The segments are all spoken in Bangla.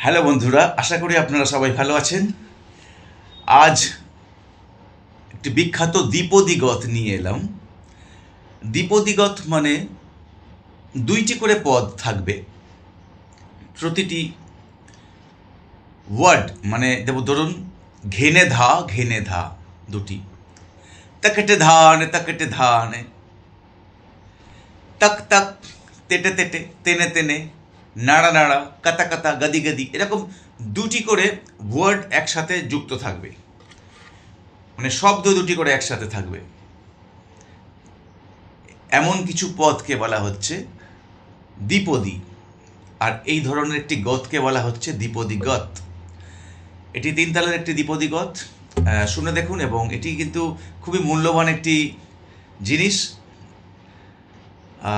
হ্যালো বন্ধুরা, আশা করি আপনারা সবাই ভালো আছেন। আজ একটি বিখ্যাত দ্বিপদী গত নিয়ে এলাম। দ্বিপদী গত মানে দুইটি করে পদ থাকবে। প্রতিটি ওয়ার্ড মানে ধরুন ঘেনে ধা দুটি, তকেটে ধান, তক তক, তেটে তেটে, তেনে তেনে, নাড়া নাড়া, কাতা কাতা, গদি গদি, এরকম দুটি করে ওয়ার্ড একসাথে যুক্ত থাকবে, মানে শব্দ দুটি করে একসাথে থাকবে। এমন কিছু পদকে বলা হচ্ছে দ্বিপদী, আর এই ধরনের একটি গতকে বলা হচ্ছে দ্বিপদী গত। এটি তিন তালের একটি দ্বিপদী গত, শুনে দেখুন। এবং এটি কিন্তু খুবই মূল্যবান একটি জিনিস,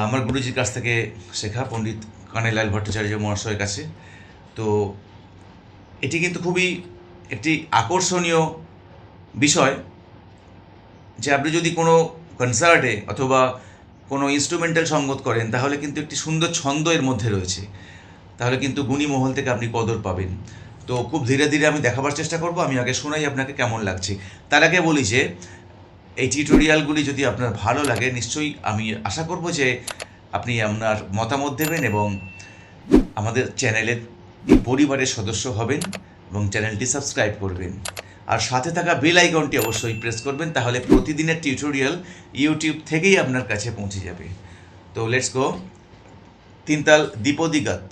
আমার গুরুজির কাছ থেকে শেখা, পণ্ডিত কানাইলাল ভট্টাচার্য মহাশয়ের কাছে। তো এটি কিন্তু খুবই একটি আকর্ষণীয় বিষয় যে আপনি যদি কোনো কনসার্টে অথবা কোনো ইনস্ট্রুমেন্টাল সঙ্গত করেন, তাহলে কিন্তু একটি সুন্দর ছন্দ এর মধ্যে রয়েছে, তাহলে কিন্তু গুণী মহল থেকে আপনি কদর পাবেন। তো খুব ধীরে ধীরে আমি দেখাবার চেষ্টা করব। আমি আগে শোনাই আপনাকে কেমন লাগছে। তার আগে বলি যে এই টিউটোরিয়ালগুলি যদি আপনার ভালো লাগে, নিশ্চয়ই আমি আশা করব যে আপনি আপনার মতামত দেবেন এবং আমাদের চ্যানেলের পরিবারের সদস্য হবেন এবং চ্যানেলটি সাবস্ক্রাইব করবেন। আর সাথে থাকা বেল আইকনটি অবশ্যই প্রেস করবেন, তাহলে প্রতিদিনের টিউটোরিয়াল ইউটিউব থেকেই আপনার কাছে পৌঁছে যাবে। তো লেটস গো। তিনতাল দ্বিপদী গত।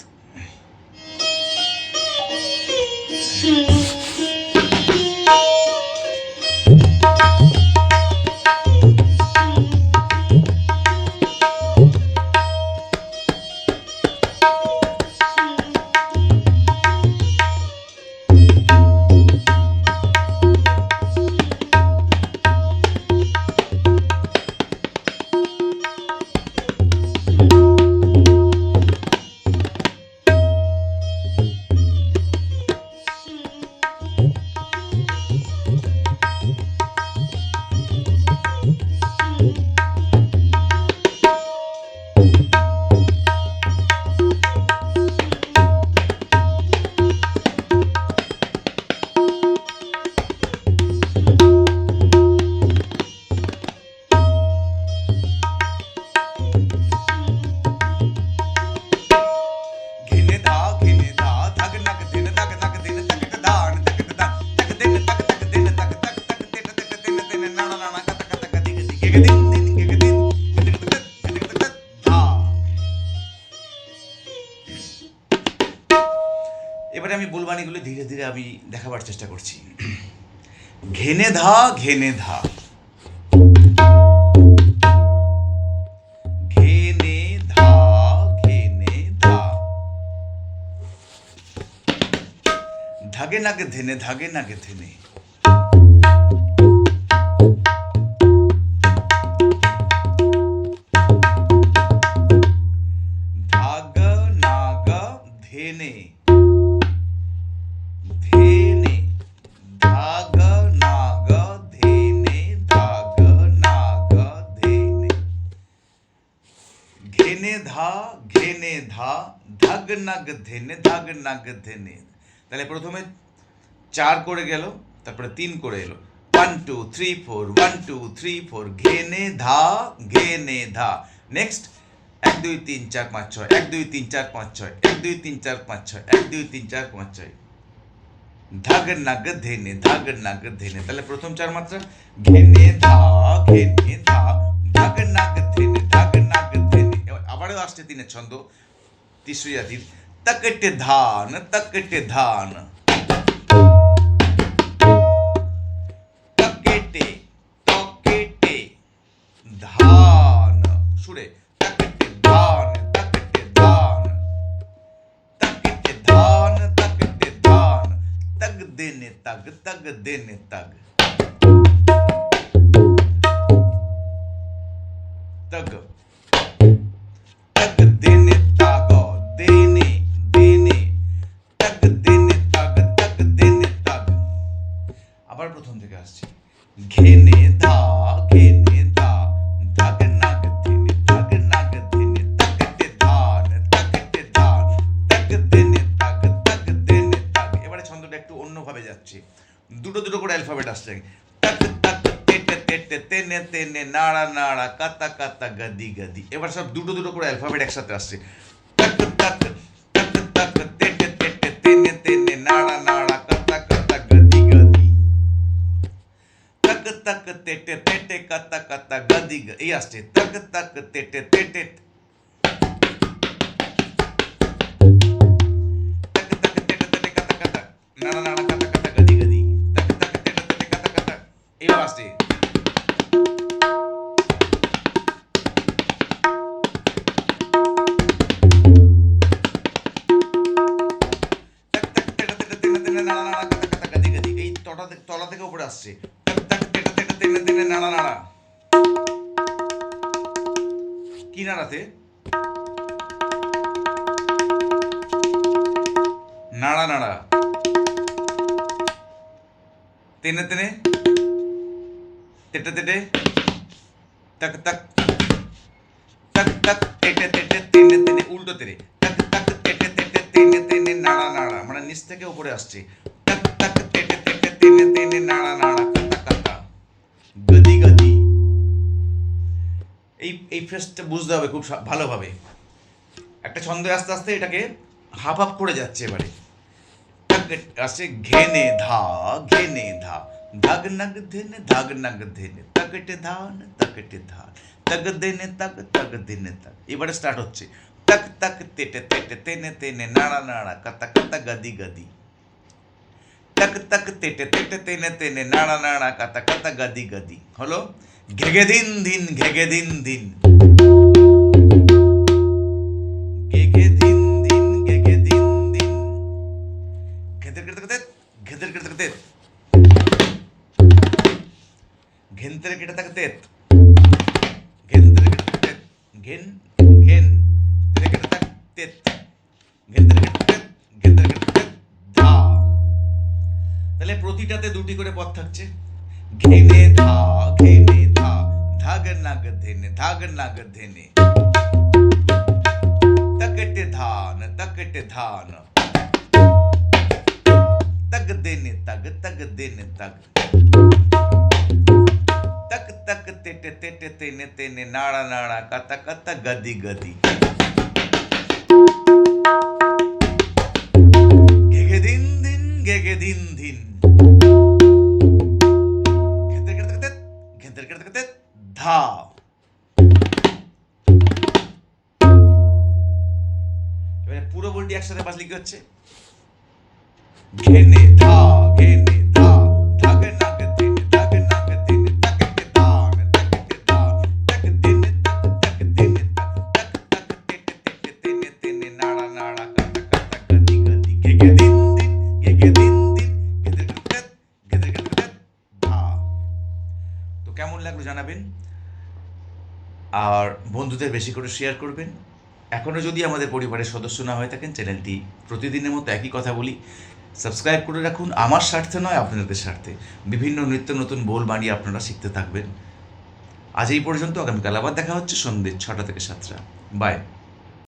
এবারে আমি বুলবাণীগুলো ধীরে ধীরে আমি দেখাবার চেষ্টা করছি। ঘেনে ধা, ঘেনে ধা, ঘেনে ধা, ঘেনে ধা, ধাগে নাগে ধেনে, ধাগে নাগে ধেনে, ধাগ নাগ ধেনে, ধেনে, ধাগ নাগ ধেনে, ধাগ নাগ ধেনে, ঘেনে ধা, ঘেনে ধা, ধাগ নাগ ধেনে, ধাগ নাগ ধেনে। তাহলে প্রথমে 4 করে গেল, তারপরে 3 করে এলো, 1 2 3 4, 1 2 3 4, ঘেনে ধা, ঘেনে ধা। নেক্সট 1 2 3 4 5 6, 1 2 3 4 5 6, 1 2 3 4 5 6, 1 2 3 4 5 6, ধাগ নাগ ধেনে, ধাগ নাগ ধেনে। তাহলে প্রথম 4 মাত্রা ঘেনে ধা, ঘেনে ধা, ধাগ নাগ ধেনে, ধাগ নাগ ধেনে। আবারও আসছে 3-এর ছন্দ, তিসরি জাতির, তকেটে ধান, তকেটে ধান, তকেটে, তকেটে ধান, সুরে তকেটে ধান, তকেটে ধান, তকেটে ধান, তকেটে ধান, তগ দেনে তগ, তগ দেনে তগ, তগ, তগ দেনে তগ, দেনে, দেনে, তগ দেনে তগ, তগ দেনে তগ। আবার প্রথম থেকে আসছে, ঘেনে ধা, ঘেনে ধা, ধাগ নাগ ধেনে, ধাগ নাগ ধেনে, তকেটে ধান, তকেটে ধান, তগ দেনে তগ, তগ দেনে দুটো একটু অন্যভাবে যাচ্ছে, দুটো দুটো করে অ্যালফাবেট আসছে। তাক তাক তেটে তেটে তেনে তেনে নাড়া নাড়া কাতা কাতা গাদি গাদি। এবার সব দুটো দুটো করে অ্যালফাবেট একসাথে আসছে। তাক তাক তাক তাক তেটে তেটে তেনে তেনে নাড়া নাড়া কাতা কাতা গাদি গাদি। তাক তাক তেটে তেটে কাতা কাতা গাদি গাদি। এই আসছে তাক তাক তেটে তেটে নাড়া নাড়া কাতা কাতা গাদি গাদি। তাক তাক তেটে তেটে কাতা কাতা। এইবার আসছে তলা থেকে উপরে আসছে নাড়া নাড়া। কি নাড়াতে? নাড়া নাড়া তেনে তেনে তেটে তেটে তাক তাক তাক তাক তেটে তেটে তেনে তেনে উল্টো তেরে তাক তাক তেটে তেটে তেনে তেনে নাড়া নাড়া, মানে নিচ থেকে উপরে আসছে। তাক তাক তেটে তেটে তেনে তেনে নাড়া নাড়া কাতা কাতা গদি গদি। এই ফ্রেজটা বুঝতে হবে খুব ভালোভাবে। একটা ছন্দে আস্তে আস্তে এটাকে হাফ হাফ করে যাচ্ছে। এবারে আসছে ঘেনে ধা ঘেনে ধা ধাগ নাগ ধেনে ধাগ নাগ ধেনে তাকটে ধান তাকটে ধান তাগ দেনে তাগ তাগ দেনে তাগ। এবারে স্টার্ট হচ্ছে তাক তাক তেটে তেটে তেনে তেনে নাড়া নাড়া কাতা কাতা গাদি গাদি। তাক তাক তেটে তেটে তেনে তেনে নাড়া নাড়া কাতা কাতা গাদি গাদি। হলো ঘেগে দিন দিন ঘেগে দিন দিন ঘেগে দিন দিন ঘেগে দিন দিন ঘেদের ঘেদের ঘেদের ঘেদের ঘেদের ঘেদের ঘেনতের কেটে থাকে তেত ঘেনতের কেটে থাকে তেত ঘেন ঘেন তেরে কেটে থাকে তেত ঘেনতের কেটে তেত ঘেনতের কেটে তেত ধা। তাহলে প্রতিটাতে দুটি করে পদ থাকছে। ঘেনে ধা ঘেনে ধা ধাগ নাগ ধেনে ধাগ নাগ ধেনে তকটে ধান তকটে ধান तग देने तग तग देने तग तक तक तेटे तेटे तेने तेने नाड़ा नाड़ा कता कता गदी गदी। घेगे दिन दिन घेगे दिन दिन घेतर घेतर धा। এবারে পুরো বলটি একসাথে বাজলে কি হচ্ছে? ঘেনে ধা ঘেনে ধা ধাগ নাগ দেনে ধাগ নাগ দেনে তাকটে ধান তাকটে ধান তাক দেনে তাক তাক দেনে তাক তাক তাক তেটে তেটে তেনে তেনে নাড়া নাড়া কাতা কাতা গদি গদি। ঘেগে দিন দিন ঘেগে দিন দিন ঘেদের ঘেদের ধা। তো কেমন লাগলো জানাবেন, আর বন্ধুদের বেশি করে শেয়ার করবেন। এখনও যদি আমাদের পরিবারের সদস্য না হয়ে থাকেন, চ্যানেলটি প্রতিদিনের মতো একই কথা বলি সাবস্ক্রাইব করে রাখুন। আমার স্বার্থে নয়, আপনাদের স্বার্থে। বিভিন্ন নিত্য নতুন বোল বানিয়ে আপনারা শিখতে থাকবেন। আজ এই পর্যন্ত। আগামীকাল আবার দেখা হচ্ছে সন্ধ্যে 6টা থেকে 7টা। বাই।